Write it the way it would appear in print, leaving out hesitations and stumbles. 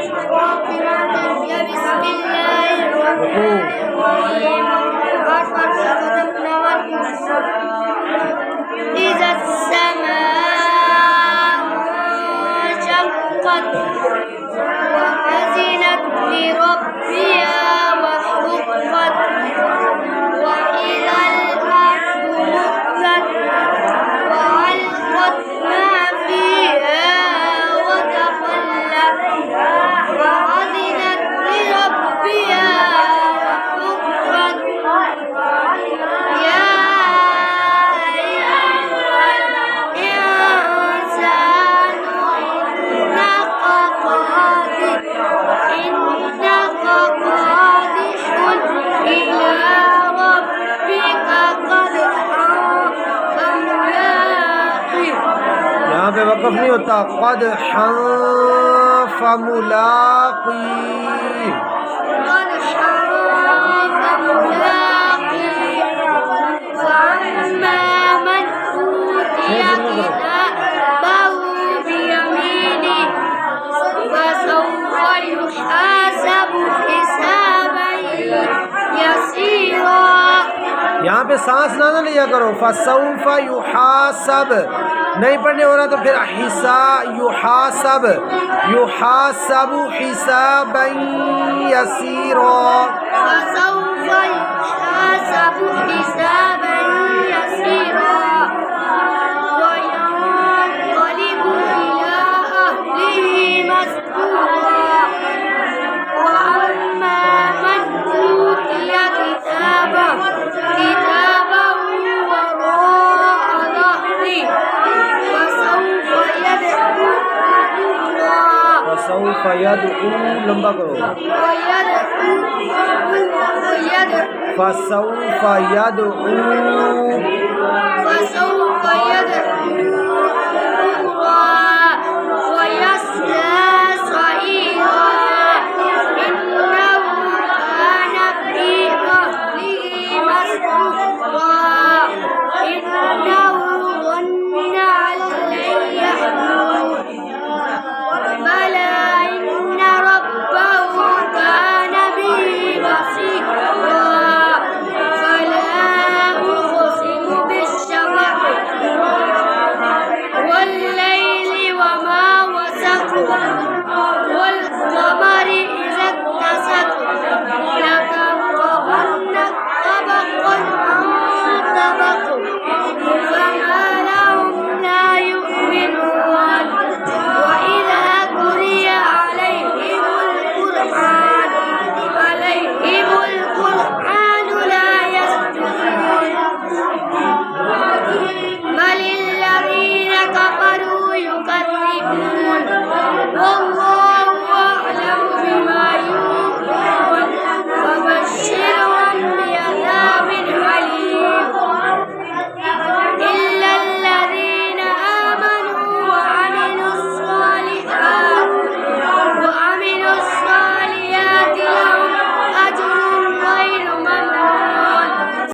بسم الله الرحمن الرحيم إذا السماء انشقت وأذنت لربها وحقت وإذا الأرض مدت وألقت ما فيها وتخلت وأذنت لربها وحقت يا أيها الإنسان إنك قادح إلى ربك قدحا فملاقيه. یہاں پہ وقف نہیں ہوتا، قدحا فملاقی. قدحا فملاقيه فأما من أوتي كتابه بيمينه فسوف يحاسب حسابا يسيرا. یہاں پہ سانس نہ لیا کرو، فسوف یحاسب نہیں پڑھنے ہو رہا تو پھر یحاسب حسابا یسیرا. فسوف يحاسب حسابا يسيرا وينقلب إلى أهله مسرورا. وأما من أوتي كتابه وراء ظهره فسوف يدعو لمبا کرو، فسوف يدعو ويصلى سعيرا إنه كان في أهله مسرورا. إنه ظن أن لن يحور بلى إن ربه كان به بصيرا. فلا أقسم بالشفق والليل وما وسق والقمر إذا اتسق لتركبن طبقا عن طبق فما لهم لا يؤمنون. وإذا قرئ عليهم القرآن لا يسجدون بل الذين كفروا يكذبون